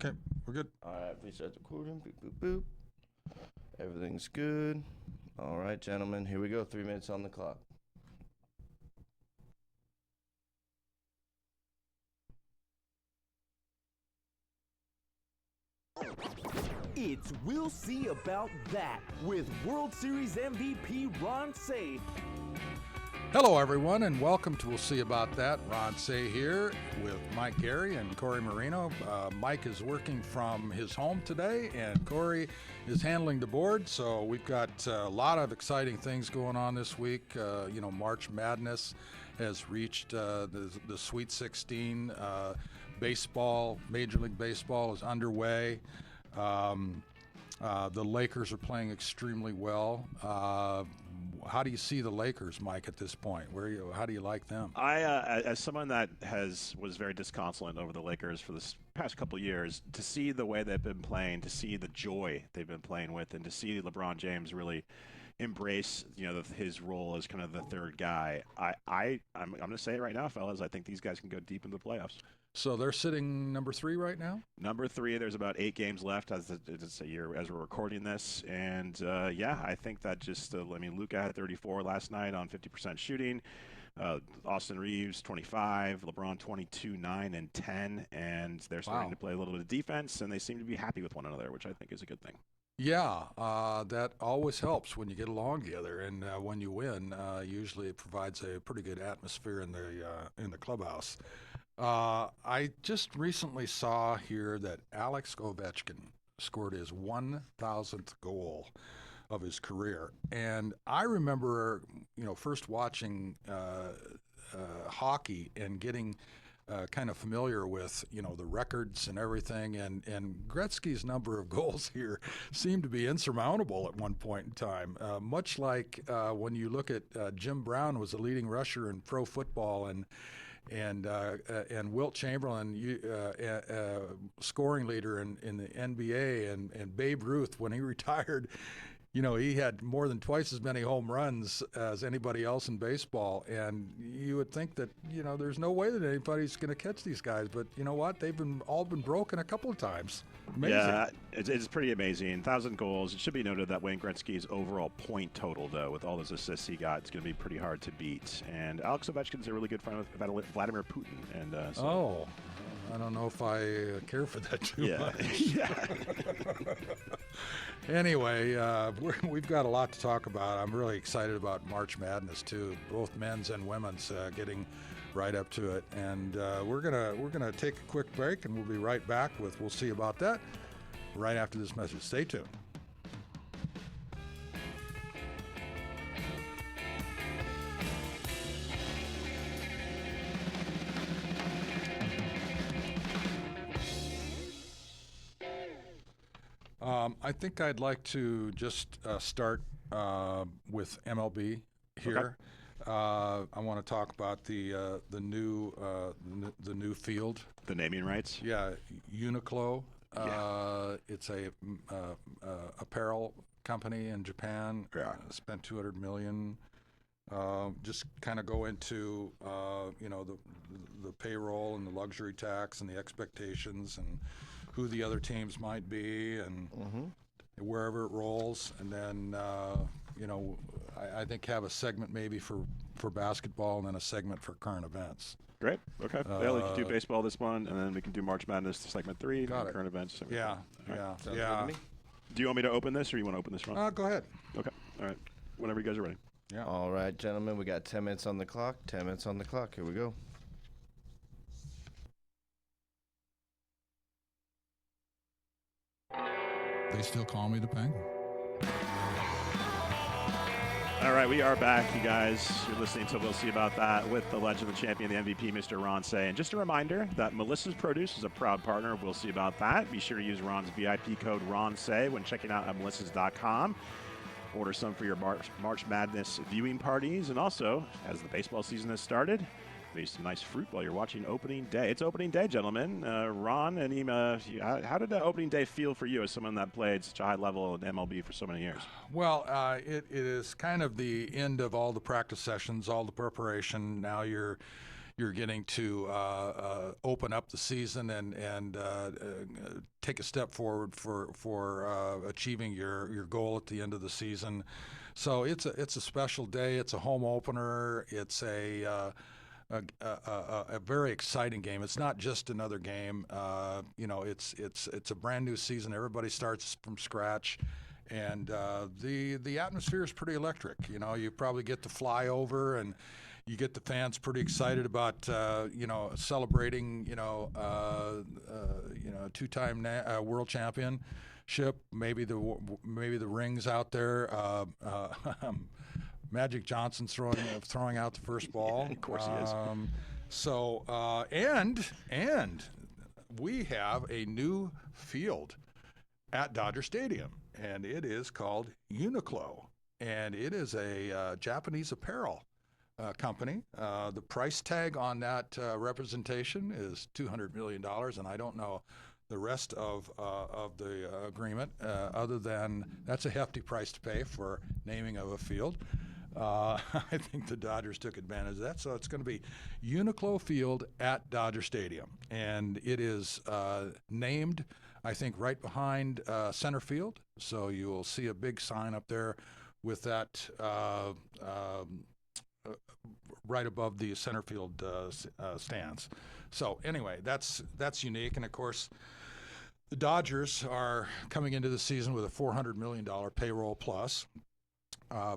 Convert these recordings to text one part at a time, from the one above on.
Okay, we're good. All right, please start recording. Boop, boop, boop. Everything's good. All right, gentlemen, here we go. 3 minutes on the clock. It's We'll See About That with World Series MVP Ron Cey. Hello, everyone, and welcome to We'll See About That. Ron Cey here with Mike Gary and Corey Marino. Mike is working from his home today, and Corey is handling the board. So we've got a lot of exciting things going on this week. March Madness has reached the Sweet 16. Baseball, Major League Baseball is underway. The Lakers are playing extremely well. How do you see the Lakers, Mike, at this point? How do you like them? As someone that was very disconsolate over the Lakers for this past couple of years, to see the way they've been playing, to see the joy they've been playing with, and to see LeBron James really embrace, his role as kind of the third guy, I'm going to say it right now, fellas. I think these guys can go deep into the playoffs. So they're sitting number 3 right now? Number 3, there's about 8 games left as we're recording this. And, I think that Luka had 34 last night on 50% shooting. Austin Reeves, 25. LeBron, 22, 9, and 10. And they're starting to play a little bit of defense, and they seem to be happy with one another, which I think is a good thing. Yeah, that always helps when you get along together, and when you win, usually it provides a pretty good atmosphere in the clubhouse. I just recently saw here that Alex Ovechkin scored his 1,000th goal of his career, and I remember, first watching hockey and getting kind of familiar with, the records and everything, and Gretzky's number of goals here seemed to be insurmountable at one point in time. Much like when you look at Jim Brown was the leading rusher in pro football, and Wilt Chamberlain, scoring leader in the NBA, and Babe Ruth, when he retired, he had more than twice as many home runs as anybody else in baseball. And you would think that, there's no way that anybody's going to catch these guys. But you know what? They've all been broken a couple of times. Amazing. Yeah, it's pretty amazing. 1,000 goals. It should be noted that Wayne Gretzky's overall point total, though, with all those assists he got, it's going to be pretty hard to beat. And Alex Ovechkin's a really good friend with Vladimir Putin. And I don't know if I care for that too much. Yeah. Anyway, we've got a lot to talk about. I'm really excited about March Madness too, both men's and women's, getting right up to it. And we're gonna take a quick break, and we'll be right back with We'll See About That right after this message. Stay tuned. I think I'd like to just start with MLB here. Okay. I want to talk about the new field. The naming rights. Yeah, Uniqlo. Yeah. It's a apparel company in Japan. Yeah. Spent $200 million. Just kind of go into the payroll and the luxury tax and the expectations and who the other teams might be, and wherever it rolls, and then I think have a segment maybe for basketball, and then a segment for current events. Great. Okay. We can do baseball this one, and then we can do March Madness segment 3. Got it. Current events. Yeah. Yeah. Do you want me to open this, or you want to open this one? Go ahead. Okay. All right. Whenever you guys are ready. Yeah. All right, gentlemen, we got 10 minutes on the clock. 10 minutes on the clock. Here we go. They still call me the Penguin. All right, we are back, you guys. You're listening to We'll See About That with the legend, the champion, the MVP, Mr. Ron Cey. And just a reminder that Melissa's Produce is a proud partner of We'll See About That. Be sure to use Ron's VIP code RONCEY when checking out at melissas.com. Order some for your March Madness viewing parties. And also, as the baseball season has started, maybe some nice fruit while you're watching opening day. It's opening day, gentlemen. Ron and Ema, how did the opening day feel for you as someone that played such a high level in MLB for so many years? Well, it is kind of the end of all the practice sessions, all the preparation. Now you're you're getting to open up the season and take a step forward for achieving your goal at the end of the season. So it's a special day. It's a home opener. It's a very exciting game. It's not just another game. It's a brand new season. Everybody starts from scratch, and the atmosphere is pretty electric. You probably get to fly over, and you get the fans pretty excited about celebrating two-time world championship. Maybe the rings out there. Magic Johnson throwing out the first ball. Of course he is. And we have a new field at Dodger Stadium, and it is called Uniqlo, and it is a Japanese apparel company. The price tag on that representation is $200 million, and I don't know the rest of the agreement, other than that's a hefty price to pay for naming of a field. I think the Dodgers took advantage of that, so it's going to be Uniqlo Field at Dodger Stadium, and it is named, I think, right behind center field. So you will see a big sign up there with that right above the center field stands. So anyway, that's unique, and of course, the Dodgers are coming into the season with a $400 million payroll plus.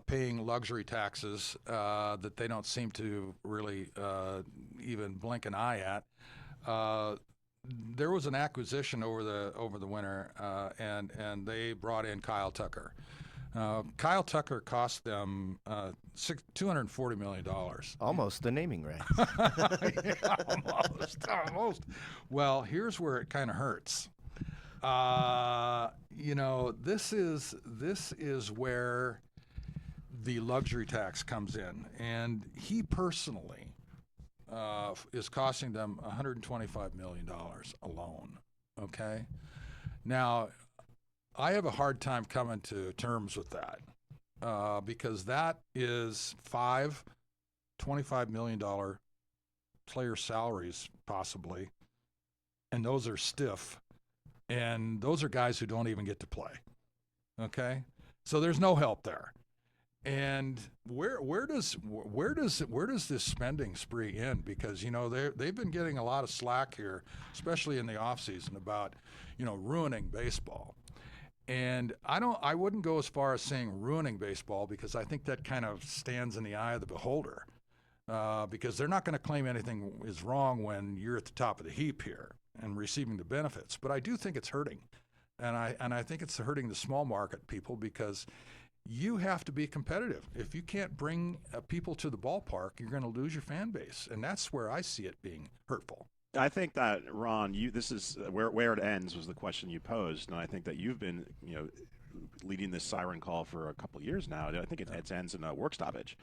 Paying luxury taxes that they don't seem to really even blink an eye at. There was an acquisition over the winter, and they brought in Kyle Tucker. Kyle Tucker cost them $240 million. Almost the naming rights. Yeah, almost. Well, here's where it kind of hurts. This is where the luxury tax comes in, and he personally is costing them $125 million alone. Okay, now I have a hard time coming to terms with that because that is $5 $25 million player salaries possibly, and those are stiff, and those are guys who don't even get to play. Okay, so there's no help there. And where does this spending spree end? Because they've been getting a lot of slack here, especially in the offseason, about ruining baseball. And I wouldn't go as far as saying ruining baseball, because I think that kind of stands in the eye of the beholder. Because they're not going to claim anything is wrong when you're at the top of the heap here and receiving the benefits. But I do think it's hurting, and I think it's hurting the small market people, because you have to be competitive. If you can't bring people to the ballpark, you're going to lose your fan base, and that's where I see it being hurtful. I think that, Ron, this is where it ends was the question you posed, and I think that you've been leading this siren call for a couple of years now. I think it ends in a work stoppage.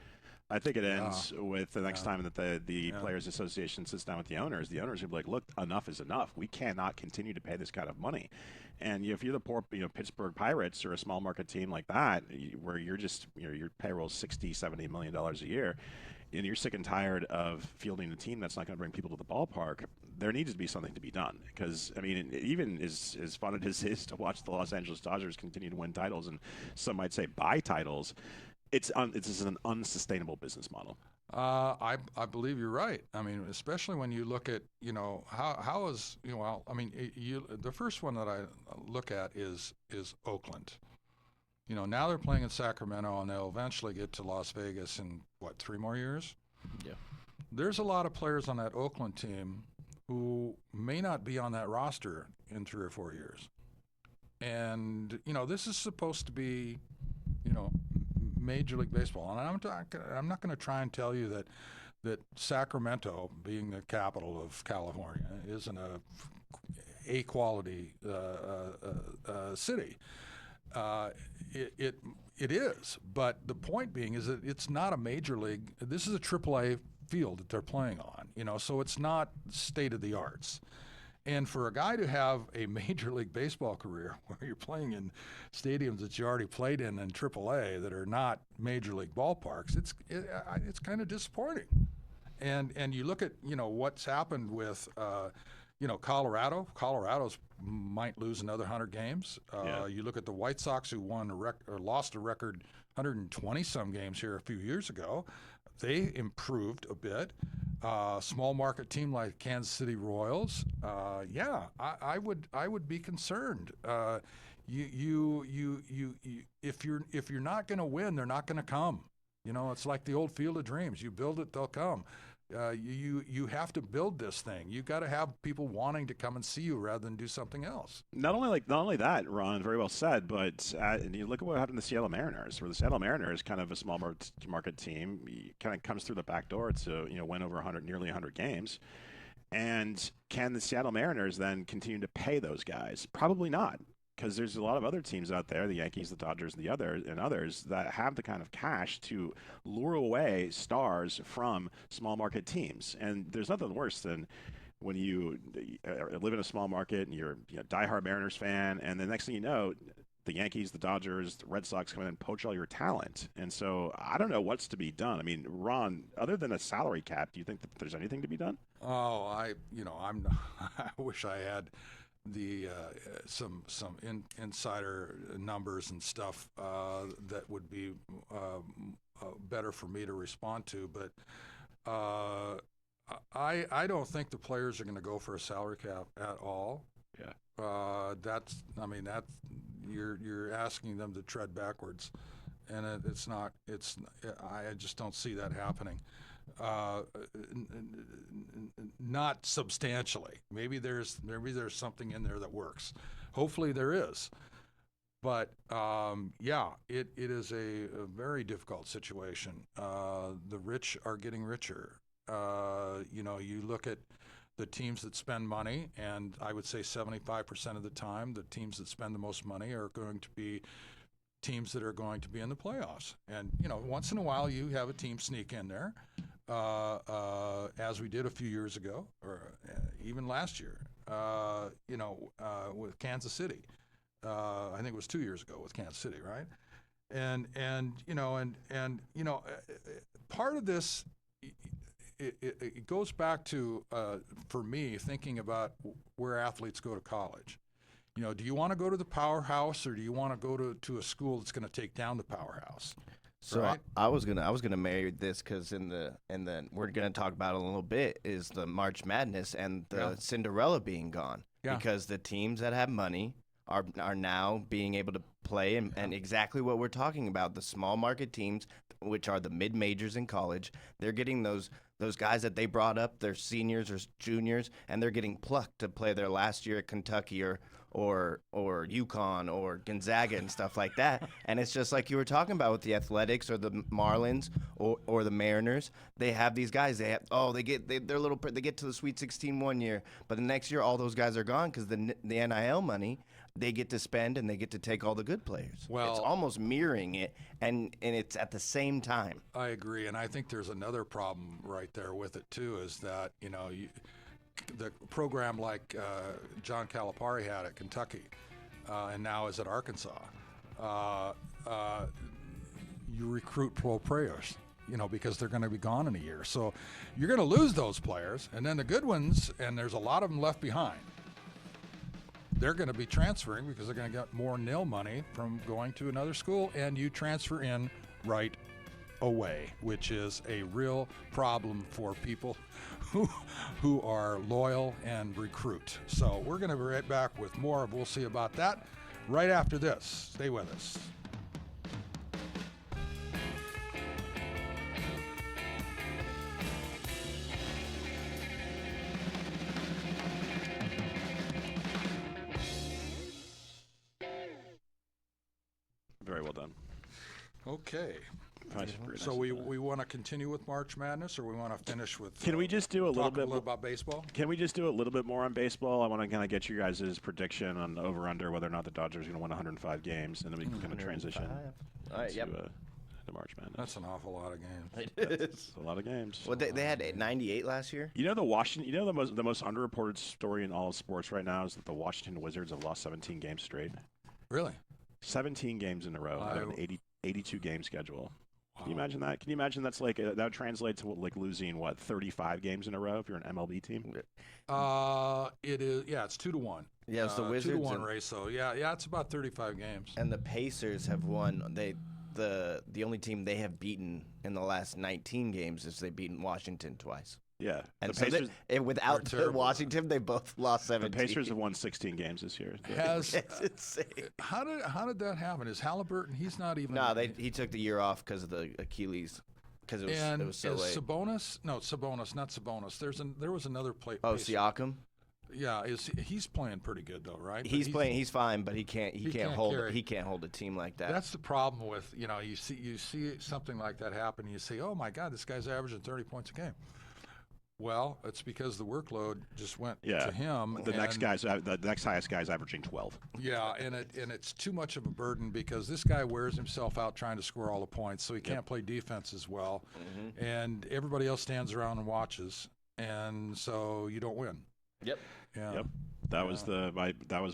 I think it ends with the next time that the Players Association sits down with the owners will be like, look, enough is enough. We cannot continue to pay this kind of money. And if you're the poor Pittsburgh Pirates or a small market team like that, where you're just your payroll is $60-70 million a year, and you're sick and tired of fielding a team that's not going to bring people to the ballpark, there needs to be something to be done. Because, I mean, even as fun as it is to watch the Los Angeles Dodgers continue to win titles, and some might say buy titles, it's an unsustainable business model. I believe you're right. I mean, especially when you look at how is the first one that I look at is Oakland. Now they're playing in Sacramento, and they'll eventually get to Las Vegas in 3 more years. Yeah. There's a lot of players on that Oakland team who may not be on that roster in 3 or 4 years. And this is supposed to be Major League Baseball, and I'm not going to try and tell you that Sacramento, being the capital of California, isn't a quality city. It is, but the point being is that it's not a major league. This is a AAA field that they're playing on, so it's not state of the arts. And for a guy to have a Major League Baseball career where you're playing in stadiums that you already played in AAA that are not Major League ballparks, it's kind of disappointing. and you look at what's happened with Colorado. Colorado's might lose another 100 games. You look at the White Sox, who lost a record 120 some games here a few years ago. They improved a bit. Small market team like Kansas City Royals. I would be concerned. If you're not going to win, they're not going to come. It's like the old Field of Dreams. You build it, they'll come. You have to build this thing. You got to have people wanting to come and see you rather than do something else. Not only that, Ron, very well said, but you look at what happened to the Seattle Mariners, where the Seattle Mariners, kind of a small market team, kind of comes through the back door to win over nearly 100 games. And can the Seattle Mariners then continue to pay those guys? Probably not. Because there's a lot of other teams out there, the Yankees, the Dodgers, and others that have the kind of cash to lure away stars from small market teams. And there's nothing worse than when you live in a small market and you're a diehard Mariners fan, and the next thing you know, the Yankees, the Dodgers, the Red Sox come in and poach all your talent. And so I don't know what's to be done. I mean, Ron, other than a salary cap, do you think that there's anything to be done? Oh, I wish I had some insider numbers and stuff that would be better for me to respond to, but I don't think the players are going to go for a salary cap at all. Yeah. You're asking them to tread backwards, and I just don't see that happening. Not substantially. Maybe there's something in there that works. Hopefully there is. But it is a very difficult situation. The rich are getting richer. You look at the teams that spend money, and I would say 75% of the time, the teams that spend the most money are going to be teams that are going to be in the playoffs. And once in a while you have a team sneak in there. As we did a few years ago, or even last year, with Kansas City. I think it was 2 years ago with Kansas City, right? And part of this, it goes back to, for me, thinking about where athletes go to college. Do you want to go to the powerhouse, or do you want to go to a school that's going to take down the powerhouse? So right? I was gonna marry this because in the we're gonna talk about it a little bit is the March Madness and the Cinderella being gone because the teams that have money are now being able to play and exactly what we're talking about, the small market teams, which are the mid majors in college, they're getting those guys that they brought up, they're seniors or juniors, and they're getting plucked to play their last year at Kentucky or UConn or Gonzaga and stuff like that. And it's just like you were talking about with the Athletics or the Marlins or the Mariners. They have these guys. They get to the Sweet 16 one year, but the next year all those guys are gone because the NIL money they get to spend and they get to take all the good players. Well, it's almost mirroring it, and it's at the same time. I agree, and I think there's another problem right there with it too, is that the program like John Calipari had at Kentucky and now is at Arkansas, you recruit pro players, because they're going to be gone in a year. So you're going to lose those players, and then the good ones, and there's a lot of them left behind, they're going to be transferring because they're going to get more nil money from going to another school, and you transfer in right away, which is a real problem for people who are loyal and recruit. So we're going to be right back with more of We'll See About That right after this. Stay with us. Very well done. Okay. Nice, So we want to continue with March Madness, or we want to finish with? Can we just do a little bit about baseball? Can we just do a little bit more on baseball? I want to kind of get you guys' prediction on over/under whether or not the Dodgers are going to win 105 games, and then we can kind of transition to March Madness. That's an awful lot of games. It's a lot of games. Well, they had 98 last year. The most underreported story in all of sports right now is that the Washington Wizards have lost 17 games straight. Really? 17 games in a row out of an 82 game schedule. Can you imagine that? Can you imagine that's like that would translate to like losing 35 games in a row if you're an MLB team? It is. Yeah, it's 2-1. Yeah, it's the Wizards 2-1 race. So yeah, it's about 35 games. And the Pacers have won. The only team they have beaten in the last 19 games is they've beaten Washington twice. Yeah, And the so Pacers. without Washington, they both lost 17. The Pacers have won 16 games this year. Has It's insane. how did that happen? Is Halliburton? He's not even. No, he took the year off because of the Achilles. Because it was so is late. Sabonis? No, Sabonis, not Sabonis. There was another play. Oh, Siakam. Yeah, he's playing pretty good though, right? He's playing. He's fine, but he can't hold. carry. He can't hold a team like that. That's the problem with you see something like that happen. And you say, oh my God, this guy's averaging 30 points a game. Well, it's because the workload just went to him. The next highest guy's averaging 12. Yeah, and it's too much of a burden because this guy wears himself out trying to score all the points, so he can't play defense as well, and everybody else stands around and watches, and so you don't win. Yep. Yeah. Yep. That was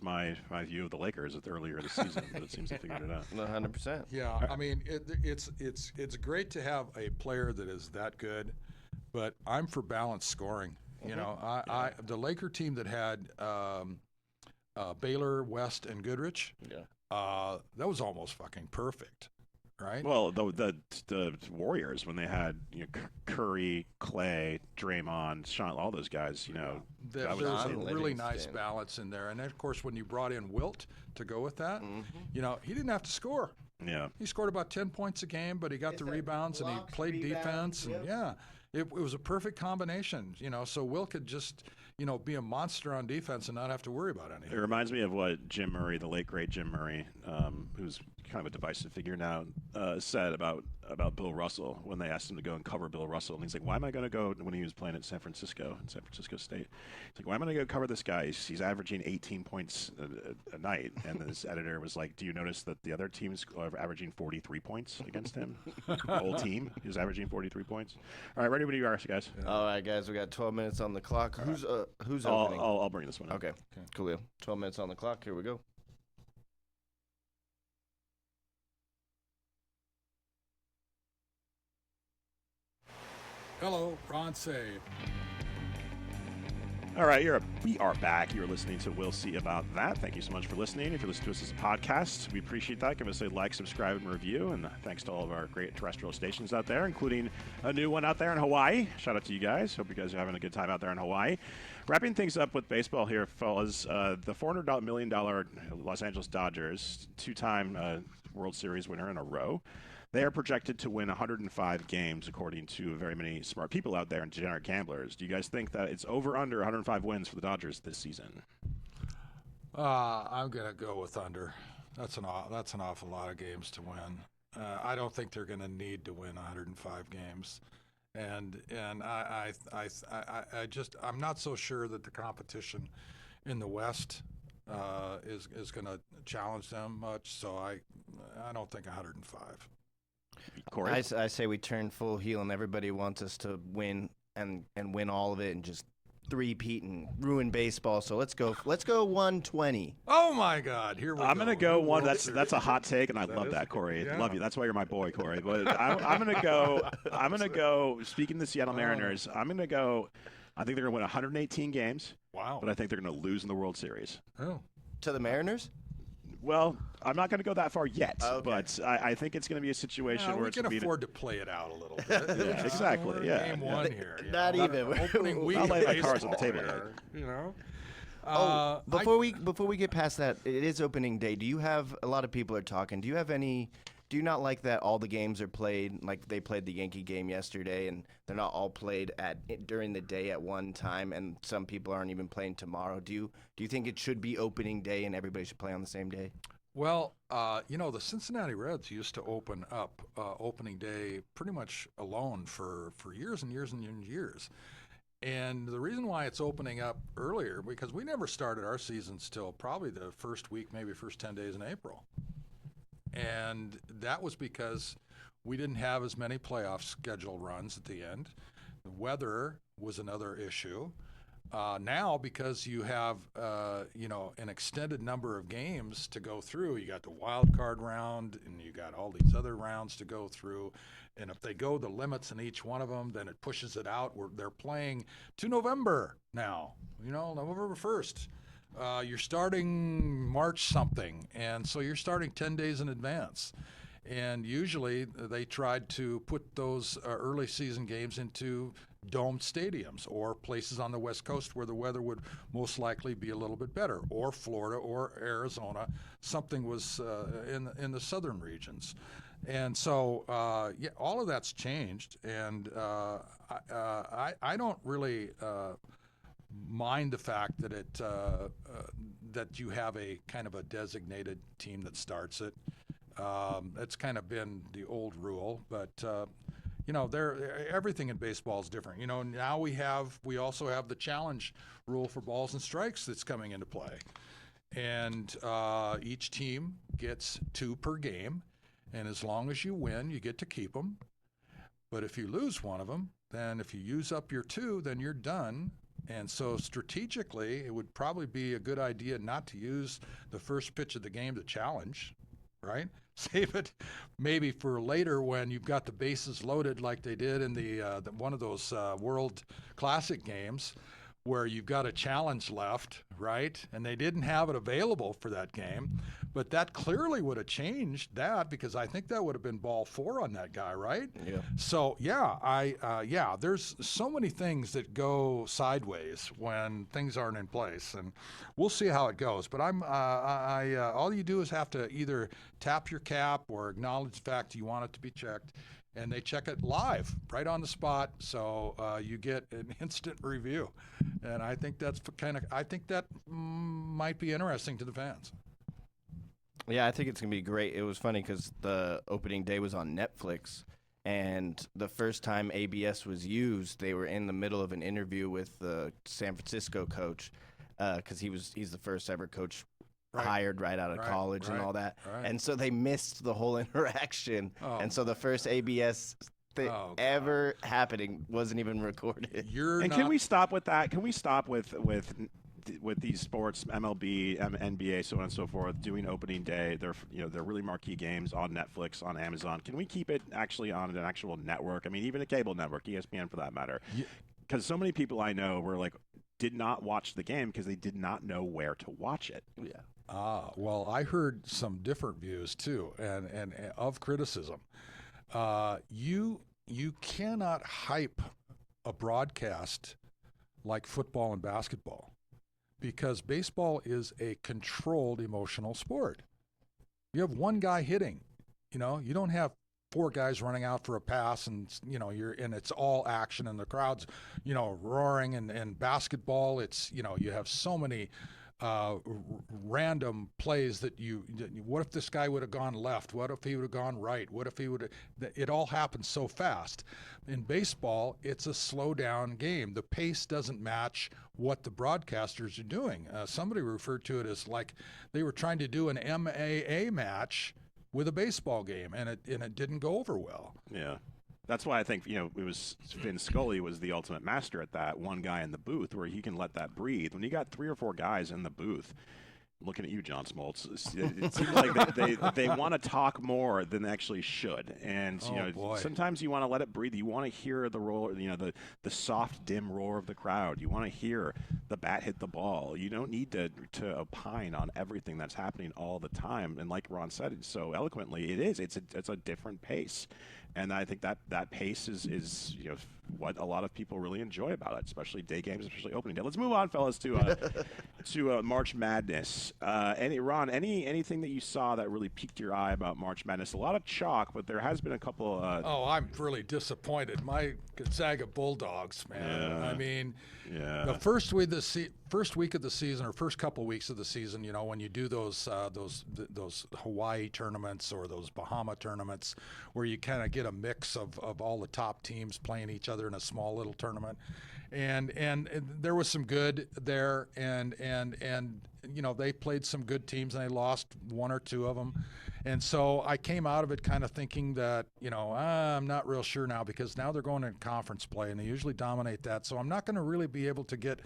my view of the Lakers earlier this season, but it seems they figured it out. 100%. Yeah, I mean it's great to have a player that is that good. But I'm for balanced scoring. You know, the Laker team that had Baylor, West, and Goodrich, that was almost fucking perfect, right? Well, the Warriors when they had Curry, Clay, Draymond, Sean, all those guys, there that was a Livingston. really nice balance in there. And then, of course, when you brought in Wilt to go with that, he didn't have to score. Yeah. He scored about 10 points a game, but he got the rebounds and he played defense. And it was a perfect combination, so Will could just, be a monster on defense and not have to worry about anything. It reminds me of what Jim Murray, the late great Jim Murray, who's kind of a divisive figure now, said about Bill Russell when they asked him to go and cover Bill Russell. And he's like, why am I going to go, when he was playing at San Francisco State? He's like, why am I going to go cover this guy? He's averaging 18 points a night. And this editor was like, do you notice that the other teams are averaging 43 points against him? The whole team is averaging 43 points. All right, ready when you are, guys. All right, guys, we got 12 minutes on the clock. Who's opening? I'll bring this one up. Okay, cool. 12 minutes on the clock. Here we go. Hello, Ron Say. All right, we are back. You're listening to We'll See About That. Thank you so much for listening. If you're listening to us as a podcast, we appreciate that. Give us a like, subscribe, and review. And thanks to all of our great terrestrial stations out there, including a new one out there in Hawaii. Shout out to you guys. Hope you guys are having a good time out there in Hawaii. Wrapping things up with baseball here, fellas. The $400 million Los Angeles Dodgers, two-time World Series winner in a row. They are projected to win 105 games, according to very many smart people out there and degenerate gamblers. Do you guys think that it's over/under 105 wins for the Dodgers this season? I'm gonna go with under. That's an awful lot of games to win. I don't think they're gonna need to win 105 games, and I'm not so sure that the competition in the West is gonna challenge them much. So I don't think 105. Corey? I say we turn full heel, and everybody wants us to win and win all of it and just three-peat and ruin baseball. So let's go 120. Oh my God! Here we go. I'm gonna go one. That's a hot take, and I love that, Corey. Yeah. Love you. That's why you're my boy, Corey. But I'm gonna go. I'm gonna go. Speaking of the Seattle Mariners, I'm gonna go. I think they're gonna win 118 games. Wow. But I think they're gonna lose in the World Series. Oh. To the Mariners? Well, I'm not going to go that far yet, Okay. but I think it's going to be a situation where we it's can going to be. afford to play it out a little bit. Yeah, exactly, We're in yeah. Game one here. Not even. Opening week. I'll lay the baseball cards on the table here, you know. Before we get past that, it is opening day. Do you have a lot of people are talking? Do you have any? Do you not like that all the games are played like they played the Yankee game yesterday, and they're not all played during the day at one time, and some people aren't even playing tomorrow? Do you think it should be opening day and everybody should play on the same day? Well, the Cincinnati Reds used to open up opening day pretty much alone for years and years and years. And the reason why it's opening up earlier, because we never started our seasons till probably the first week, maybe first 10 days in April. And that was because we didn't have as many playoff schedule runs at the end. The weather was another issue. Now, because you have an extended number of games to go through, you got the wild card round, and you got all these other rounds to go through. And if they go the limits in each one of them, then it pushes it out. They're playing to November now. November 1st. You're starting March something, and so you're starting 10 days in advance. And usually they tried to put those early season games into domed stadiums or places on the West Coast where the weather would most likely be a little bit better, or Florida or Arizona. Something was in the southern regions. And so, all of that's changed. And I don't really mind the fact that that you have a kind of a designated team that starts it. It's kind of been the old rule, but everything in baseball is different. Now we also have the challenge rule for balls and strikes that's coming into play, and each team gets 2 per game, and as long as you win, you get to keep them. But if you lose one of them, then if you use up your 2, then you're done. And so strategically, it would probably be a good idea not to use the first pitch of the game to challenge, right? Save it maybe for later when you've got the bases loaded like they did in the one of those World Classic games where you've got a challenge left, right? And they didn't have it available for that game. But that clearly would have changed that, because I think that would have been ball 4 on that guy, right? Yeah. So, there's so many things that go sideways when things aren't in place, and we'll see how it goes. But all you do is have to either tap your cap or acknowledge the fact you want it to be checked, and they check it live, right on the spot, so you get an instant review. And I think that might be interesting to the fans. Yeah, I think it's going to be great. It was funny because the opening day was on Netflix, and the first time ABS was used, they were in the middle of an interview with the San Francisco coach, because he's the first ever coach hired right out of college and all that. Right. And so they missed the whole interaction. And so the first ABS thing ever happening wasn't even recorded. Can we stop with that? Can we stop with these sports, MLB, NBA, so on and so forth, doing opening day? They're really marquee games on Netflix, on Amazon. Can we keep it actually on an actual network? I mean, even a cable network, ESPN for that matter. Because so many people I know did not watch the game because they did not know where to watch it. Yeah. Well, I heard some different views too, and of criticism. You cannot hype a broadcast like football and basketball, because baseball is a controlled emotional sport. You have one guy hitting, you don't have 4 guys running out for a pass, and it's all action and the crowd's roaring. And basketball, it's you have so many random plays that what if this guy would have gone left? What if he would have gone right? What if he would have? It all happens so fast. In baseball, it's a slow down game. The pace doesn't match what the broadcasters are doing. Somebody referred to it as like they were trying to do an MAA match with a baseball game, and it didn't go over well. Yeah. That's why I think, it was Vin Scully was the ultimate master at that, one guy in the booth where he can let that breathe. When you got 3 or 4 guys in the booth, I'm looking at you, John Smoltz, it seems like they want to talk more than they actually should. And, sometimes you want to let it breathe. You want to hear the roar, the soft, dim roar of the crowd. You want to hear the bat hit the ball. You don't need to opine on everything that's happening all the time. And like Ron said so eloquently, it's a different pace. And I think that pace is what a lot of people really enjoy about it, especially day games, especially opening day. Let's move on, fellas, to March Madness. Ron, anything that you saw that really piqued your eye about March Madness? A lot of chalk, but there has been a couple. I'm really disappointed. My Gonzaga Bulldogs, man. Yeah. I mean, the first week of the season, or first couple weeks of the season, when you do those Hawaii tournaments or those Bahama tournaments, where you kind of get a mix of all the top teams playing each other in a small little tournament, and there was some good there, and they played some good teams and they lost 1 or 2 of them, and so I came out of it kind of thinking that I'm not real sure now, because now they're going in conference play and they usually dominate that, so I'm not going to really be able to get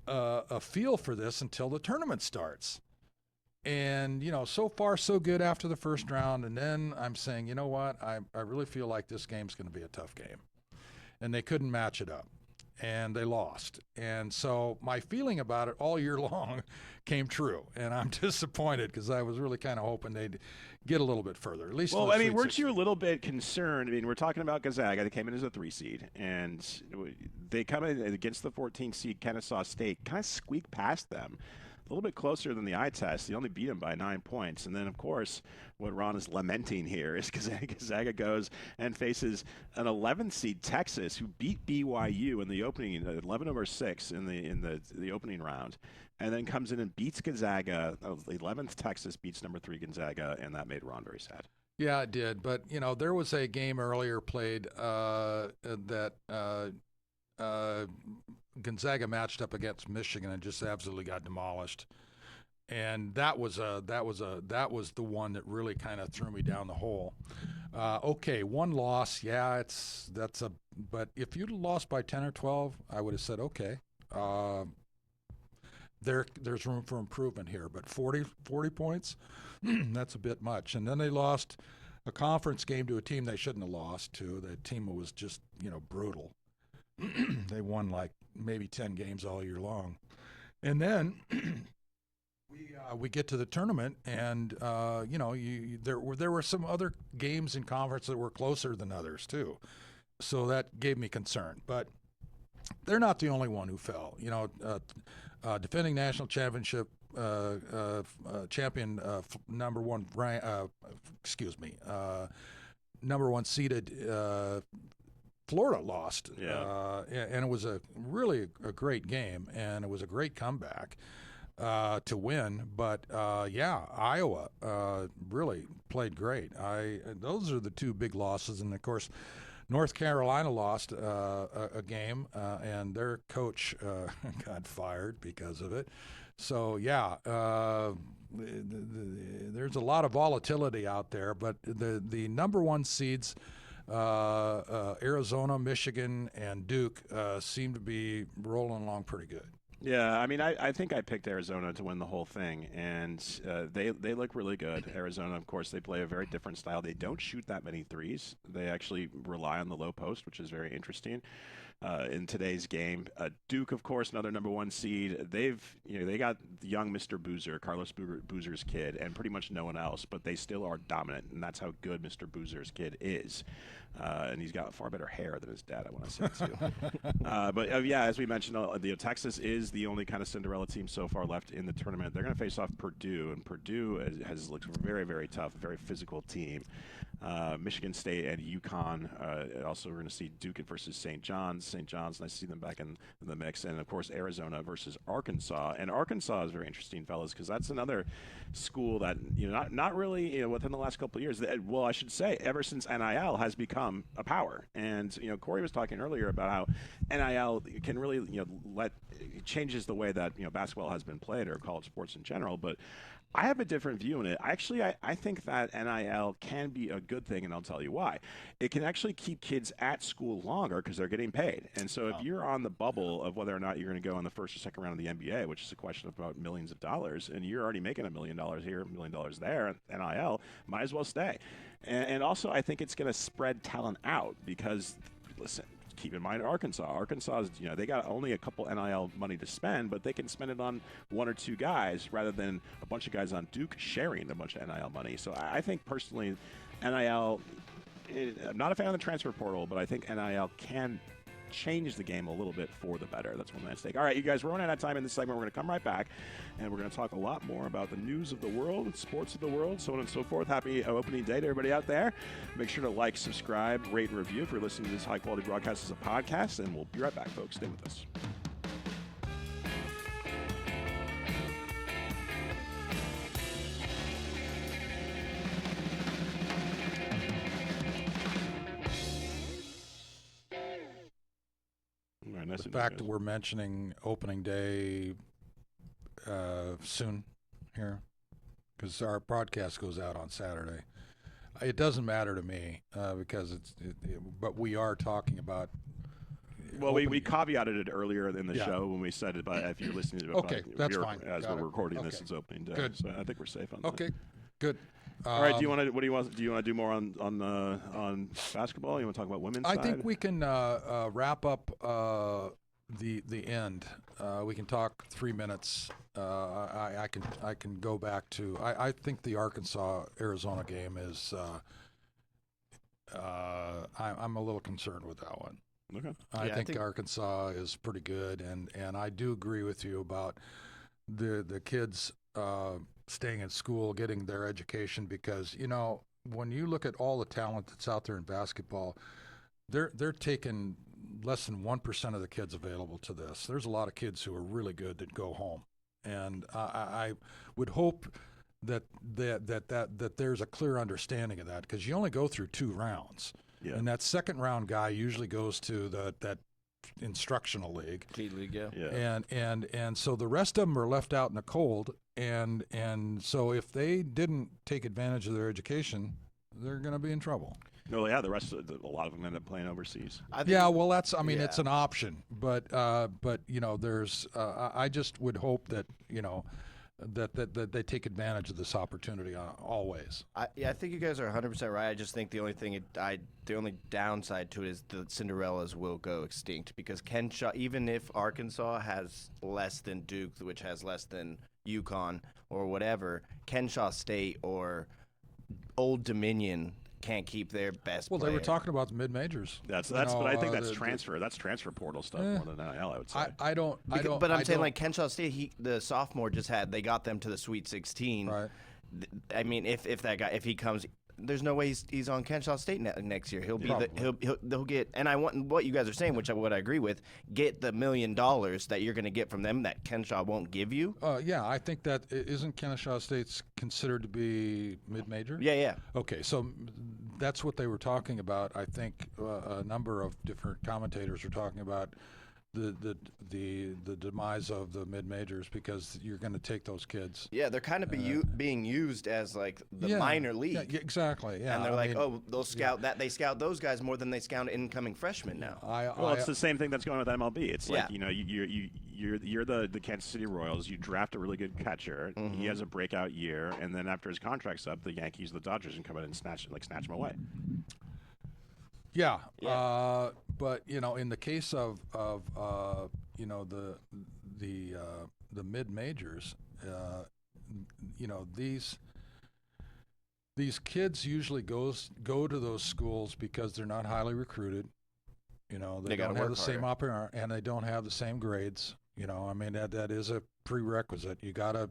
a feel for this until the tournament starts. And, so far so good after the first round. And then I'm saying, you know what? I really feel like this game's going to be a tough game. And they couldn't match it up. And they lost. And so my feeling about it all year long came true. And I'm disappointed because I was really kind of hoping they'd get a little bit further, at least. Well, weren't you a little bit concerned? I mean, we're talking about Gonzaga. They came in as a 3 seed, and they come in against the 14 seed Kennesaw State, kind of squeaked past them. A little bit closer than the eye test. They only beat them by 9 points. And then, of course, what Ron is lamenting here is Gonzaga goes and faces an 11th seed Texas, who beat BYU in the opening, 11-6 in the opening round, and then comes in and beats Gonzaga. 11th Texas beats number 3 Gonzaga, and that made Ron very sad. Yeah, it did. But, there was a game earlier played that Gonzaga matched up against Michigan and just absolutely got demolished. And that was the one that really kind of threw me down the hole. Okay, one loss, yeah, but if you'd lost by 10 or 12, I would have said, okay, there's room for improvement here. But 40 points, that's a bit much. And then they lost a conference game to a team they shouldn't have lost to. The team was just, brutal. They won like maybe 10 games all year long. And then we get to the tournament, and there were some other games in conference that were closer than others too. So that gave me concern. But they're not the only one who fell. Defending national championship champion, number one seeded Florida lost, and it was really a great game, and it was a great comeback to win. But Iowa really played great. Those are the two big losses, and of course, North Carolina lost a game, and their coach got fired because of it. So there's a lot of volatility out there, but the number one seeds. Arizona, Michigan, and Duke seem to be rolling along pretty good. Yeah, I mean, I think I picked Arizona to win the whole thing, and they look really good. Arizona, of course, they play a very different style. They don't shoot that many threes. They actually rely on the low post, which is very interesting. In today's game, Duke, of course, another number one seed. They got the young Mr. Boozer, Carlos Boozer's kid, and pretty much no one else, but they still are dominant, and that's how good Mr. Boozer's kid is. And he's got far better hair than his dad, I want to say too. But as we mentioned, Texas is the only kind of Cinderella team so far left in the tournament. They're going to face off Purdue, and Purdue has looked very, very tough, a very physical team. Michigan State and UConn. Also, we're going to see Duke versus St. John's. St. John's, nice to see them back in the mix. And, of course, Arizona versus Arkansas. And Arkansas is very interesting, fellas, because that's another school that, not really, within the last couple of years. Well, I should say, ever since NIL has become a power. And, Corey was talking earlier about how NIL can really, changes the way that, basketball has been played or college sports in general. But I have a different view in it. Actually, I think that NIL can be a good thing, and I'll tell you why. It can actually keep kids at school longer because they're getting paid. And so if you're on the bubble of whether or not you're going to go in the first or second round of the NBA, which is a question of about millions of dollars, and you're already making $1 million here, $1 million there, NIL, might as well stay. And also, I think it's going to spread talent out because, listen, keep in mind Arkansas. Arkansas, they got only a couple NIL money to spend, but they can spend it on one or two guys rather than a bunch of guys on Duke sharing a bunch of NIL money. So I think personally, NIL, I'm not a fan of the transfer portal, but I think NIL can change the game a little bit for the better. That's one man's take. All right, you guys, we're running out of time in this segment. We're going to come right back, and we're going to talk a lot more about the news of the world, sports of the world, so on and so forth. Happy opening day to everybody out there. Make sure to like, subscribe, rate, and review if you're listening to this high-quality broadcast as a podcast, and we'll be right back, folks. Stay with us. The fact that we're mentioning opening day soon here, because our broadcast goes out on Saturday. It doesn't matter to me because but we are talking about Well, we caveated it earlier in the show when we said it, about if you're listening to it. Okay, that's fine. As we're recording this, it's opening day. Good. So I think we're safe on that. Okay, good. All right. Do you want to do more on basketball? You want to talk about women's I side? think we can wrap up the end. We can talk 3 minutes. I can go back to. I think the Arkansas-Arizona game is. I'm a little concerned with that one. Okay. I think Arkansas is pretty good, and I do agree with you about the kids staying in school, getting their education, because when you look at all the talent that's out there in basketball, they're taking less than 1% of the kids available to this. There's a lot of kids who are really good that go home, and I would hope that there's a clear understanding of that, because you only go through 2 rounds. Yeah. And that second round guy usually goes to that instructional league. League, yeah. And so the rest of them are left out in the cold, and so if they didn't take advantage of their education, they're going to be in trouble. No, yeah, a lot of them end up playing overseas. It's an option, but there's I just would hope that that they take advantage of this opportunity always. I think you guys are 100% right. I just think the only downside to it is the Cinderellas will go extinct, because Kenshaw, even if Arkansas has less than Duke, which has less than UConn or whatever, Kenshaw State or Old Dominion can't keep their best player. They were talking about the mid-majors. But I think that's transfer. That's transfer portal stuff more than NIL, I would say. I don't. But I'm saying, like, Kenshaw State, the sophomore they got them to the Sweet 16. Right. I mean, if that guy, if he comes, there's no way he's on Kenshaw State next year. He'll get, and I want what you guys are saying, what I agree with, get the $1 million that you're going to get from them that Kenshaw won't give you. I think that isn't Kenshaw State's considered to be mid-major? Yeah. Okay, so that's what they were talking about. I think a number of different commentators were talking about the demise of the mid-majors, because you're going to take those kids. Yeah, they're kind of being used as like the minor league. Yeah, exactly. Yeah, and they're they'll scout that. They scout those guys more than they scout incoming freshmen now. It's the same thing that's going on with MLB. It's like you're the Kansas City Royals. You draft a really good catcher. Mm-hmm. He has a breakout year, and then after his contract's up, the Yankees, the Dodgers, can come in and snatch him away. Yeah. But in the case of the mid majors, these kids usually go to those schools because they're not highly recruited. They don't have the same opportunity, and they don't have the same grades. That is a prerequisite. You gotta,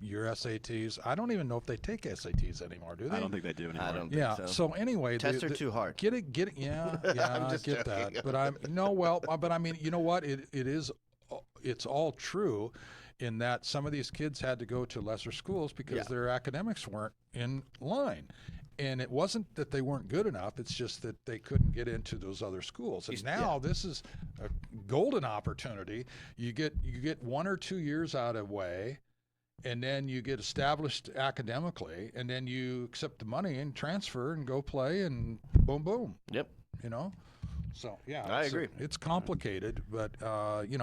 your SATs. I don't even know if they take SATs anymore, do they? I don't think they do anymore. I don't think so. So anyway, tests are too hard. Get it. Yeah, I get joking. that. But but I mean, you know what? It's all true, in that some of these kids had to go to lesser schools because their academics weren't in line. And it wasn't that they weren't good enough. It's just that they couldn't get into those other schools. And now this is a golden opportunity. You get 1 or 2 years out of the way, and then you get established academically, and then you accept the money and transfer and go play, and boom, boom. Yep. So yeah, I agree. It's complicated, but I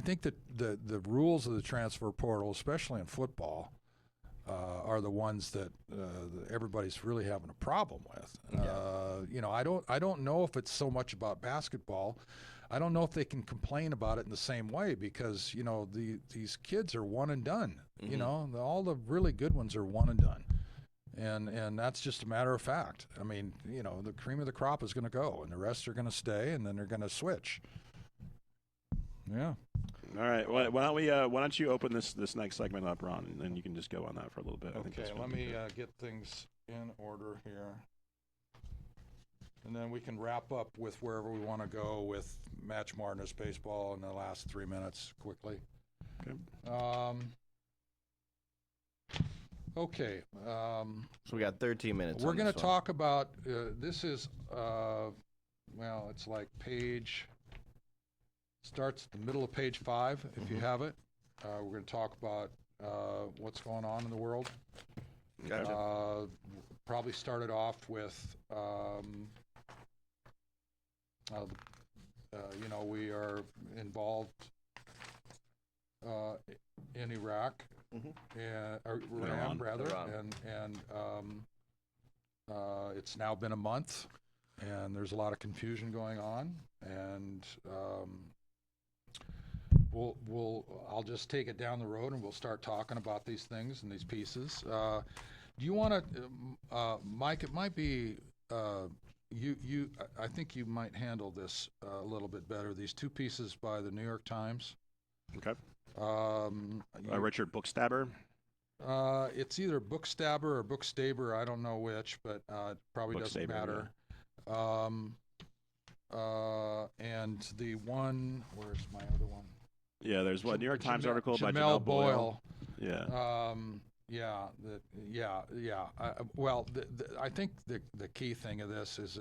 think that the rules of the transfer portal, especially in football, are the ones that everybody's really having a problem with. I don't know if it's so much about basketball. I don't know if they can complain about it in the same way, because these kids are one and done. Mm-hmm. All the really good ones are one and done, and that's just a matter of fact. I mean, the cream of the crop is going to go, and the rest are going to stay, and then they're going to switch. Yeah. All right. Why don't you open this next segment up, Ron, and then you can just go on that for a little bit. Okay. Let me get things in order here, and then we can wrap up with wherever we want to go with Match Madness baseball in the last 3 minutes quickly. Okay. Okay. So we got 13 minutes. We're going to talk about this is it's like page. Starts at the middle of page 5, if you have it. We're going to talk about what's going on in the world. Gotcha. Probably started off with We are involved in Iraq and Iran, rather, and it's now been a month, and there's a lot of confusion going on, and I'll just take it down the road, and we'll start talking about these things and these pieces. Do you want to, Mike? It might be you. I think you might handle this a little bit better. These two pieces by the New York Times. Okay. Richard Bookstaber. It's either Bookstaber or Bookstaber. I don't know which, but it probably doesn't matter. Yeah. And the one, where's my other one? Yeah, there's New York Times article by Jamel Boyle. Yeah. I think the key thing of this is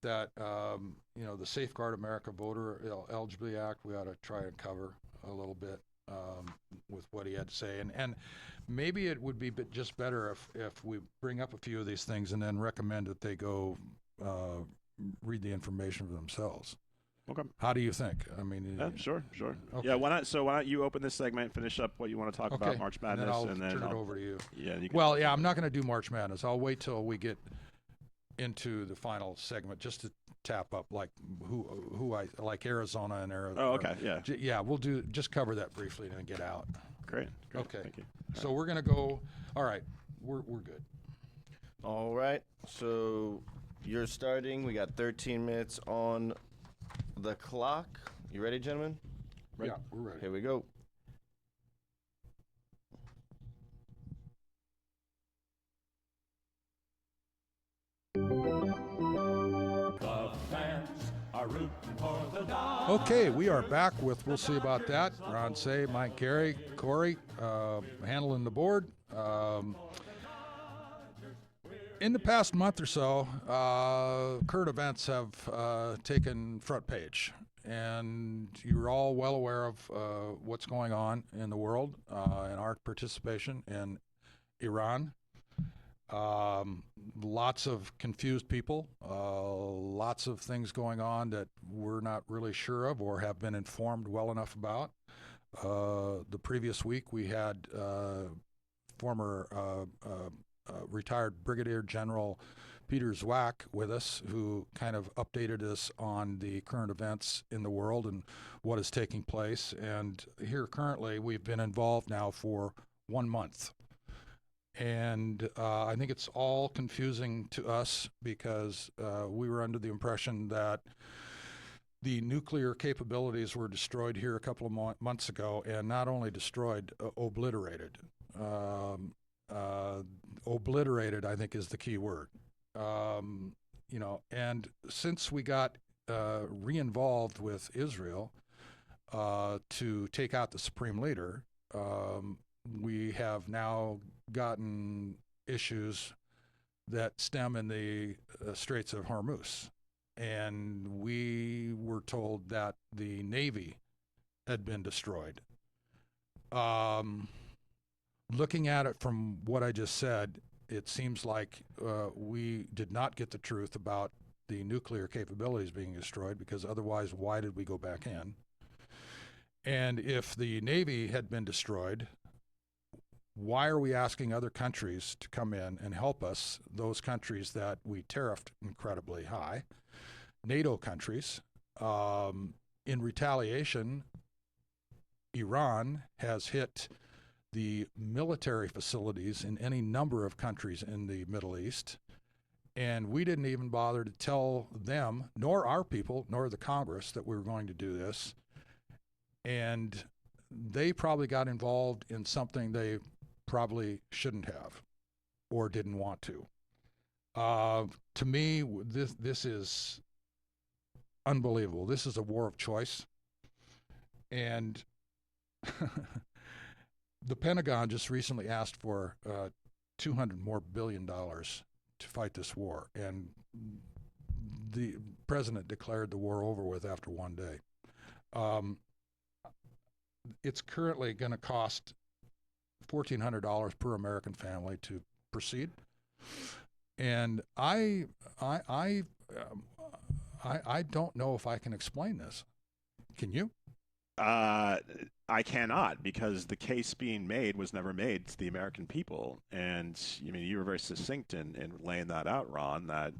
that the Safeguard America Voter Eligibility Act, we ought to try and cover a little bit with what he had to say, and maybe it would be just better if we bring up a few of these things and then recommend that they go read the information for themselves. Okay. How do you think? I mean, sure. Okay. Yeah. Why not you open this segment, finish up what you want to talk about March Madness, and then turn it over to you. Yeah. I'm not going to do March Madness. I'll wait till we get into the final segment just to tap up like who I like, Arizona and Arizona. Oh, okay. Yeah. Yeah. We'll just cover that briefly and then get out. Great. Okay. Thank you. So we're going to go. All right. We're good. All right. So you're starting. We got 13 minutes on the clock. You ready, gentlemen? Right. Yeah, we're ready. Here we go. The fans are rooting for the Dodgers. Okay, we are back with We'll See About That. Ron Cey, Mike Carey, Corey, handling the board. In the past month or so, current events have taken front page, and you're all well aware of what's going on in the world and our participation in Iran. Lots of confused people, lots of things going on that we're not really sure of or have been informed well enough about. The previous week we had former retired Brigadier General Peter Zwack with us, who kind of updated us on the current events in the world and what is taking place. And here currently we've been involved now for 1 month. And I think it's all confusing to us because we were under the impression that the nuclear capabilities were destroyed here a couple of months ago, and not only destroyed, obliterated. Obliterated, I think, is the key word. And since we got re-involved with Israel to take out the supreme leader, we have now gotten issues that stem in the Straits of Hormuz. And we were told that the Navy had been destroyed. Looking at it from what I just said, it seems like we did not get the truth about the nuclear capabilities being destroyed, because otherwise, why did we go back in? And if the Navy had been destroyed, why are we asking other countries to come in and help us, those countries that we tariffed incredibly high, NATO countries? In retaliation, Iran has hit the military facilities in any number of countries in the Middle East, and we didn't even bother to tell them, nor our people, nor the Congress, that we were going to do this. And they probably got involved in something they probably shouldn't have or didn't want to. To me, this is unbelievable. This is a war of choice. And the Pentagon just recently asked for $200 billion to fight this war. And the president declared the war over with after 1 day. It's currently going to cost $1,400 per American family to proceed, and I I don't know if I can explain this. Can you? I cannot, because the case being made was never made to the American people. And I mean, you were very succinct in laying that out, Ron, that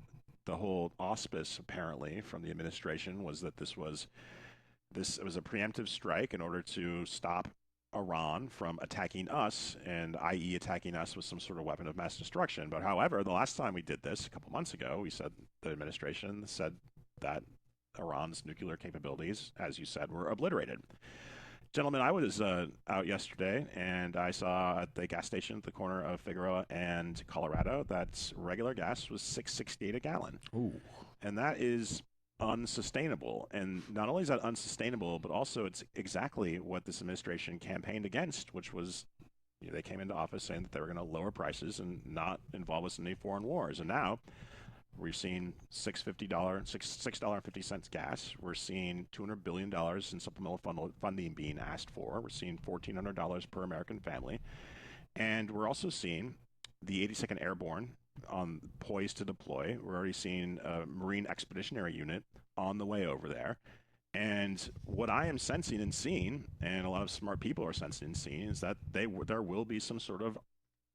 the whole auspice apparently from the administration was that it was a preemptive strike in order to stop Iran from attacking us, and i.e. attacking us with some sort of weapon of mass destruction. But however, the last time we did this a couple months ago, the administration said that Iran's nuclear capabilities, as you said, were obliterated. Gentlemen, I was out yesterday, and I saw at the gas station at the corner of Figueroa and Colorado that regular gas was $6.68 a gallon. Ooh. And that is unsustainable. And not only is that unsustainable, but also it's exactly what this administration campaigned against, which was they came into office saying that they were going to lower prices and not involve us in any foreign wars. And now we're seeing $6.50 gas. We're seeing $200 billion in supplemental funding being asked for. We're seeing $1,400 per American family. And we're also seeing the 82nd Airborne poised to deploy. We're already seeing a Marine Expeditionary Unit on the way over there. And what I am sensing and seeing, and a lot of smart people are sensing and seeing, is that there will be some sort of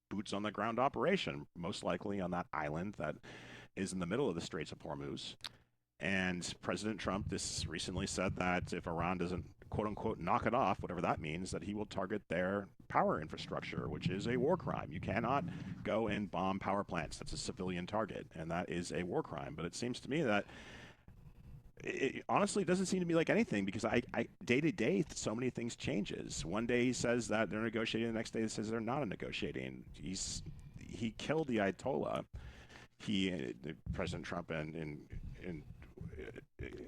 boots on the ground operation, most likely on that island that is in the middle of the Straits of Hormuz. And President Trump recently said that if Iran doesn't, quote unquote, knock it off, whatever that means, that he will target their power infrastructure, which is a war crime. You cannot go and bomb power plants. That's a civilian target, and that is a war crime. But it seems to me that it honestly doesn't seem to me like anything, because I day to day, so many things changes. One day he says that they're negotiating, the next day he says they're not negotiating. He killed the Ayatollah. President Trump in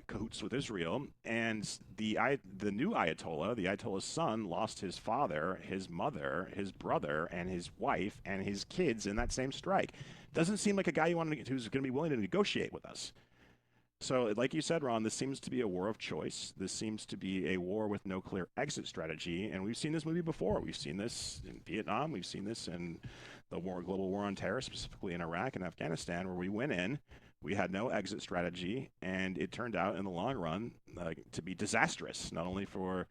cahoots with Israel, and the new Ayatollah, the Ayatollah's son, lost his father, his mother, his brother, and his wife, and his kids in that same strike. Doesn't seem like a guy who's going to be willing to negotiate with us. So, like you said, Ron, this seems to be a war of choice. This seems to be a war with no clear exit strategy, and we've seen this movie before. We've seen this in Vietnam. We've seen this in the global war on terror, specifically in Iraq and Afghanistan, where we went in, we had no exit strategy, and it turned out in the long run to be disastrous, not only for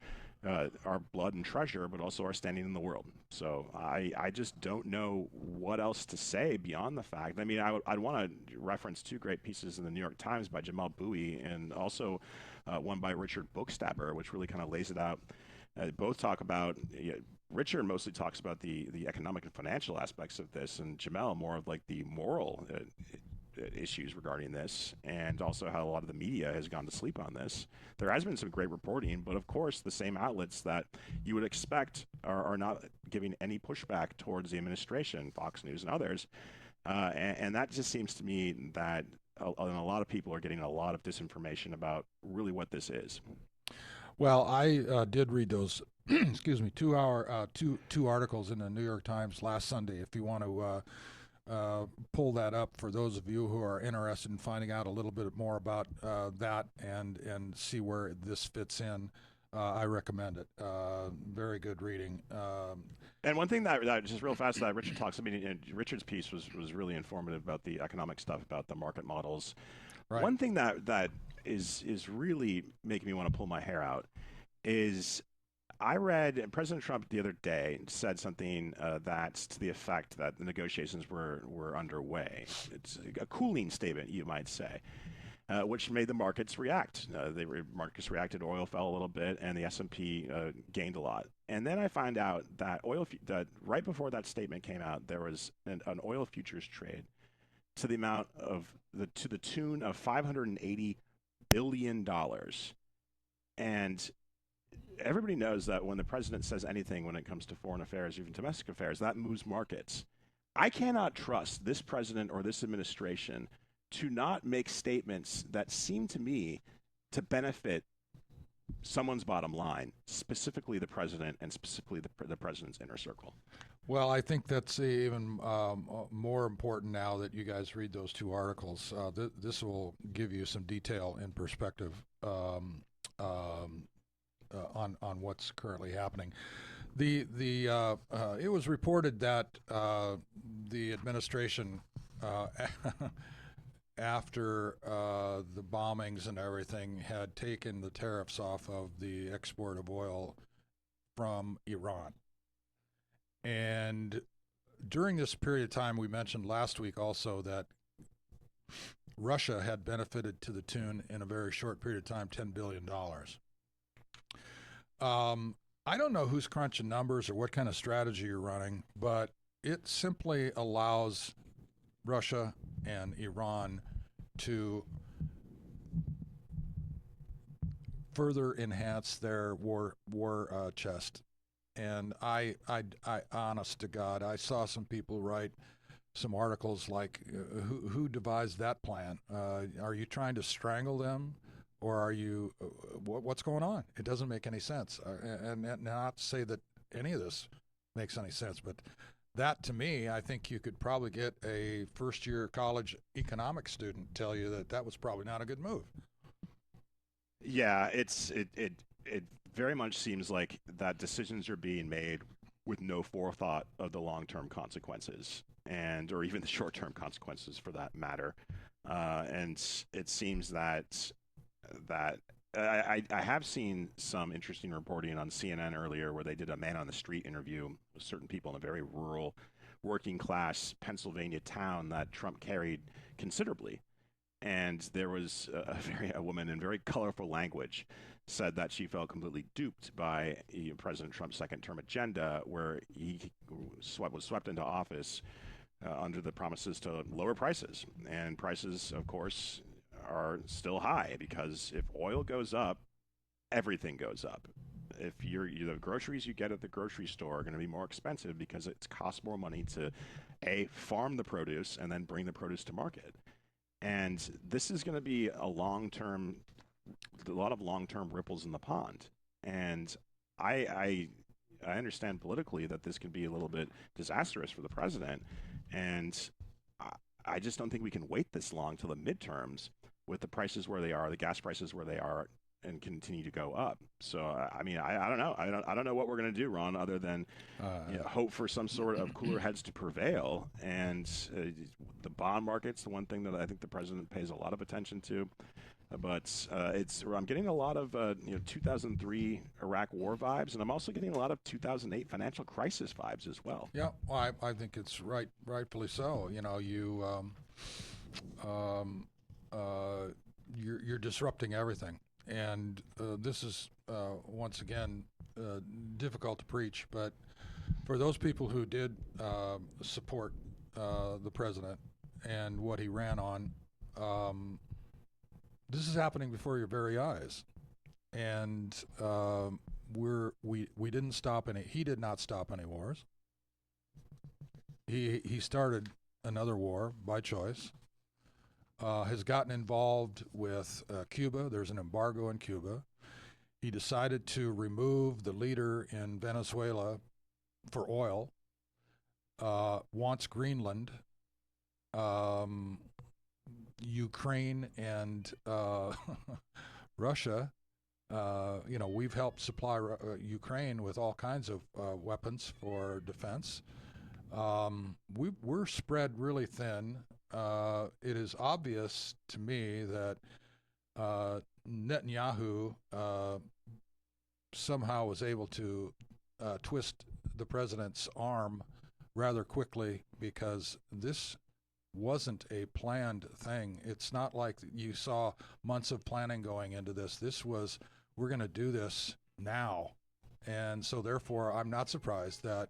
our blood and treasure, but also our standing in the world. So I just don't know what else to say beyond the fact. I mean, I'd want to reference two great pieces in the New York Times by Jamal Bowie, and also one by Richard Bookstapper, which really kind of lays it out. Both talk about, Richard mostly talks about the economic and financial aspects of this, and Jamal more of like the moral issues regarding this, and also how a lot of the media has gone to sleep on this. There has been some great reporting, but of course the same outlets that you would expect are not giving any pushback towards the administration, Fox News and others, and that just seems to me that a lot of people are getting a lot of disinformation about really what this is. Well, I did read those, excuse me, two articles in the New York Times last Sunday. If you want to pull that up for those of you who are interested in finding out a little bit more about that and see where this fits in, I recommend it. Very good reading. And one thing that just real fast that Richard talks, I mean, Richard's piece was really informative about the economic stuff, about the market models. Right. One thing that is really making me want to pull my hair out is I read President Trump the other day said something that's to the effect that the negotiations were underway. It's a cooling statement, you might say, which made the markets react. Markets reacted, oil fell a little bit, and the S&P gained a lot. And then I find out that that right before that statement came out, there was an oil futures trade to the tune of $580 billion. And everybody knows that when the president says anything when it comes to foreign affairs, even domestic affairs, that moves markets. I cannot trust this president or this administration to not make statements that seem to me to benefit someone's bottom line, specifically the president and specifically the president's inner circle. Well, I think that's even more important now that you guys read those two articles. This will give you some detail and perspective on what's currently happening. It was reported that the administration after the bombings and everything, had taken the tariffs off of the export of oil from Iran. And during this period of time, we mentioned last week also that Russia had benefited to the tune, in a very short period of time, $10 billion. I don't know who's crunching numbers or what kind of strategy you're running, but it simply allows Russia and Iran to further enhance their war chest. And I honest to God, I saw some people write some articles like, who devised that plan? Are you trying to strangle them? Or are you, what's going on? It doesn't make any sense. And not to say that any of this makes any sense, but that, to me, I think you could probably get a first-year college economics student tell you that that was probably not a good move. Yeah, it very much seems like that decisions are being made with no forethought of the long-term consequences, or even the short-term consequences for that matter. And it seems that I have seen some interesting reporting on CNN earlier where they did a man-on-the-street interview with certain people in a very rural, working-class Pennsylvania town that Trump carried considerably. And there was a woman in very colorful language said that she felt completely duped by President Trump's second-term agenda, where he was swept into office under the promises to lower prices. And prices, of course, are still high, because if oil goes up, everything goes up. If the groceries you get at the grocery store are going to be more expensive because it costs more money to farm the produce and then bring the produce to market. And this is going to be a lot of long-term ripples in the pond. And I understand politically that this can be a little bit disastrous for the president. And I just don't think we can wait this long till the midterms with the prices where they are, the gas prices where they are, and continue to go up. So, I mean, I don't know. I don't know what we're going to do, Ron, other than hope for some sort of cooler heads to prevail. And the bond market's the one thing that I think the president pays a lot of attention to. But I'm getting a lot of 2003 Iraq war vibes, and I'm also getting a lot of 2008 financial crisis vibes as well. Yeah, well, I think it's rightfully so. You're disrupting everything, and this is once again difficult to preach. But for those people who did support the president and what he ran on, this is happening before your very eyes, and we didn't stop any. He did not stop any wars. He started another war by choice. Has gotten involved with Cuba. There's an embargo in Cuba. He decided to remove the leader in Venezuela for oil. Wants Greenland. Ukraine and Russia, we've helped supply Ukraine with all kinds of weapons for defense. We're spread really thin. It is obvious to me that Netanyahu somehow was able to twist the president's arm rather quickly, because this wasn't a planned thing. It's not like you saw months of planning going into this. This was, we're going to do this now. And so therefore, I'm not surprised that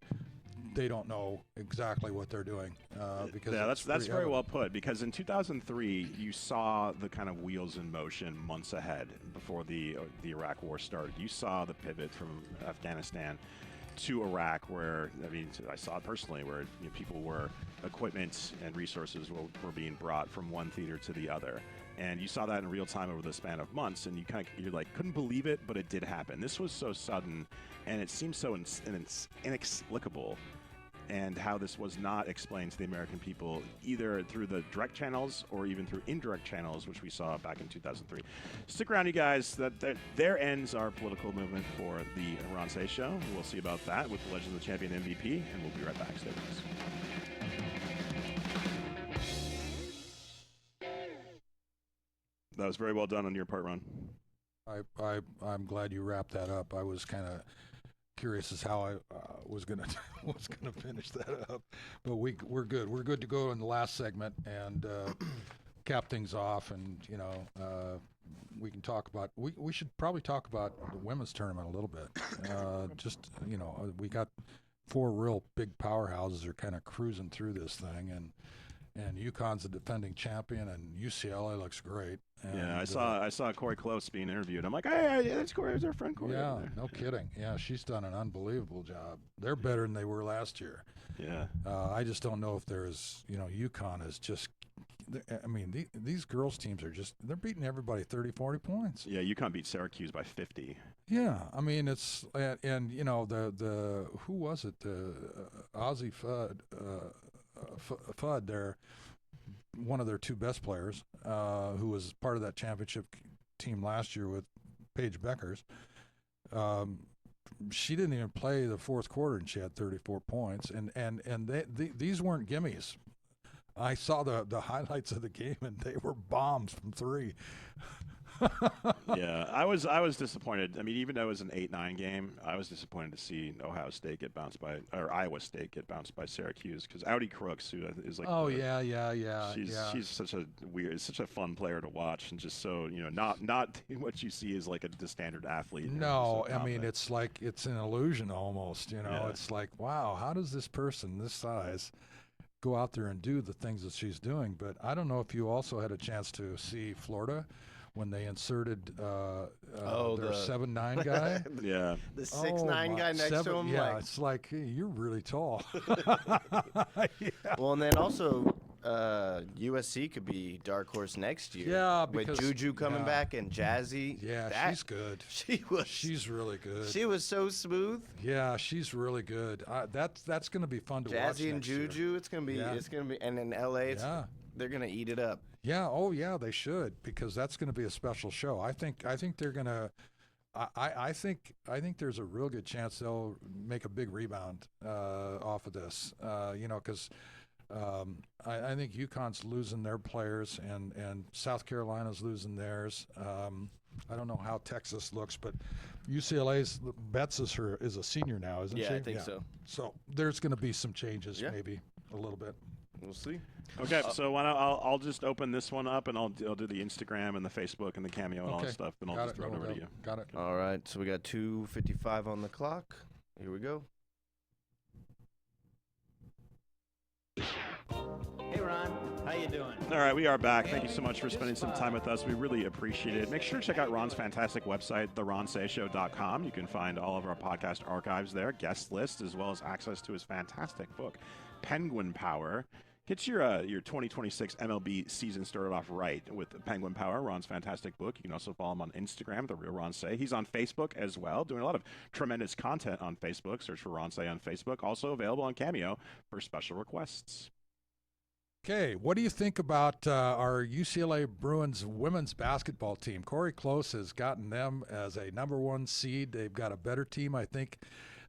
they don't know exactly what they're doing. Because that's very well put, because in 2003, you saw the kind of wheels in motion months ahead before the Iraq war started. You saw the pivot from Afghanistan to Iraq, where, I saw it personally, where equipment and resources were being brought from one theater to the other. And you saw that in real time over the span of months, and you're like, couldn't believe it, but it did happen. This was so sudden, and it seems so inexplicable, and how this was not explained to the American people, either through the direct channels or even through indirect channels, which we saw back in 2003. Stick around, you guys. There ends our political movement for the Ron Cey Show. We'll see about that with the Legend of the Champion MVP, and we'll be right back. Stay with us. was very well done on your part, Ron. I'm glad you wrapped that up. I was kind of curious as how I was gonna finish that up, but we're good. We're good to go in the last segment and cap things off, and we can talk about. We should probably talk about the women's tournament a little bit. We got 4 real big powerhouses are kind of cruising through this thing, and UConn's the defending champion, and UCLA looks great. And, yeah, I saw Corey Close being interviewed. I'm like, hey, that's Corey. There's our friend Corey. Yeah, no kidding. Yeah, she's done an unbelievable job. They're better than they were last year. Yeah. I just don't know if there's, UConn is just. I mean, these girls' teams are they're beating everybody 30, 40 points. Yeah, UConn beat Syracuse by 50. Yeah, I mean, it's and the who was it? The Ozzie Fudd, there. One of their 2 best players, who was part of that championship team last year with Paige Beckers. She didn't even play the 4th quarter, and she had 34 points. And these weren't gimmies. I saw the highlights of the game, and they were bombs from 3. Yeah, I was disappointed. I mean, even though it was an 8-9 game, I was disappointed to see Iowa State get bounced by Syracuse, because Audi Crooks, who is like, she's such a fun player to watch, and just so not what you see is like the standard athlete. No, I mean it's like it's an illusion almost. It's like, wow, how does this person this size go out there and do the things that she's doing? But I don't know if you also had a chance to see Florida when they inserted their 7'9" guy. Yeah. The 6'9" guy next to him. Yeah, it's like, hey, you're really tall. Yeah. Well, and then also USC could be dark horse next year. Yeah, because with Juju coming back and Jazzy. Yeah, she's good. She's really good. She was so smooth. Yeah, she's really good. That's going to be fun to watch. Jazzy and Juju, it's going to be, and in LA, they're going to eat it up. Yeah. Oh, yeah. They should, because that's going to be a special show. I think they're going to. I think there's a real good chance they'll make a big rebound off of this. Because I think UConn's losing their players, and South Carolina's losing theirs. I don't know how Texas looks, but UCLA's Betts is a senior now, isn't she? Yeah, I think so. So there's going to be some changes, maybe a little bit. We'll see. Okay, so I'll just open this one up, and I'll do the Instagram and the Facebook and the Cameo and all that stuff, and I'll just throw it over to you. Got it. All right, so we got 2:55 on the clock. Here we go. Hey, Ron. How you doing? All right, we are back. Thank you so much for spending some time with us. We really appreciate it. Make sure to check out Ron's fantastic website, theronsayshow.com. You can find all of our podcast archives there, guest list, as well as access to his fantastic book, Penguin Power. Get your 2026 MLB season started off right with Penguin Power, Ron's fantastic book. You can also follow him on Instagram, The Real Ron Say. He's on Facebook as well, doing a lot of tremendous content on Facebook. Search for Ron Say on Facebook. Also available on Cameo for special requests. Okay, what do you think about our UCLA Bruins women's basketball team? Corey Close has gotten them as a #1 seed. They've got a better team, I think,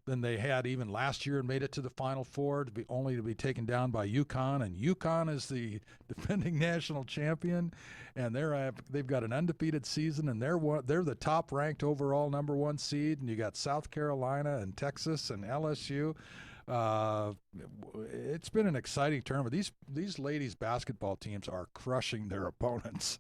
than they had even last year, and made it to the Final Four, only to be taken down by UConn. And UConn is the defending national champion, and they've got an undefeated season, and they're the top-ranked overall #1 seed. And you got South Carolina and Texas and LSU. It's been an exciting tournament. These ladies' basketball teams are crushing their opponents.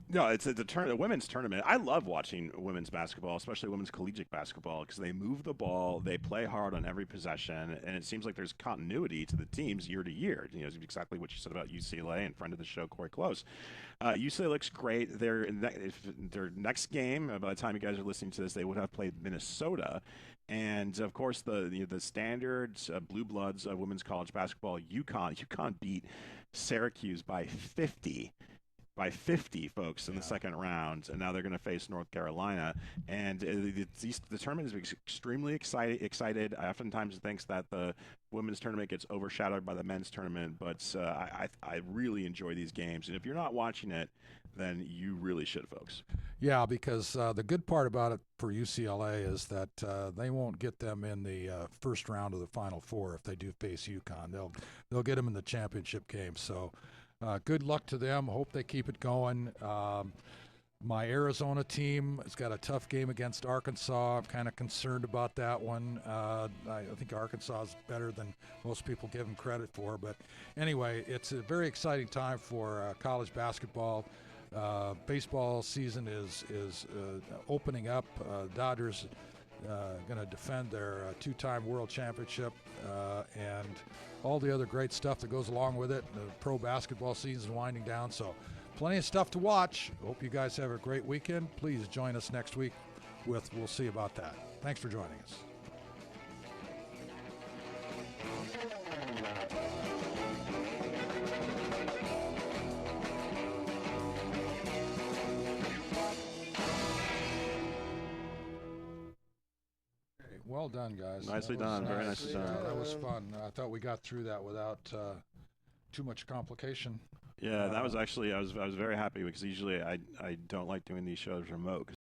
No, it's the women's tournament. I love watching women's basketball, especially women's collegiate basketball, because they move the ball, they play hard on every possession, and it seems like there's continuity to the teams year to year. Exactly what you said about UCLA and friend of the show, Corey Close. UCLA looks great. Their next game, by the time you guys are listening to this, they would have played Minnesota. And, of course, the standard blue bloods of women's college basketball, UConn beat Syracuse by 50. By 50, folks, in the second round, and now they're going to face North Carolina. And the tournament is extremely excited. I oftentimes think that the women's tournament gets overshadowed by the men's tournament, but I really enjoy these games. And if you're not watching it, then you really should, folks. Yeah, because the good part about it for UCLA is that they won't get them in the first round of the Final Four if they do face UConn. They'll get them in the championship game. So good luck to them. Hope they keep it going. My Arizona team has got a tough game against Arkansas. I'm kind of concerned about that one. I think Arkansas is better than most people give them credit for. But anyway, it's a very exciting time for college basketball. Baseball season is opening up. Dodgers going to defend their two-time world championship and all the other great stuff that goes along with it. The pro basketball season is winding down, so plenty of stuff to watch. Hope you guys have a great weekend. Please join us next week with We'll See About That. Thanks for joining us. Well done, guys. Nicely done. Very nicely done. That was fun. I thought we got through that without too much complication. Yeah, that was actually, I was very happy because usually I don't like doing these shows remote.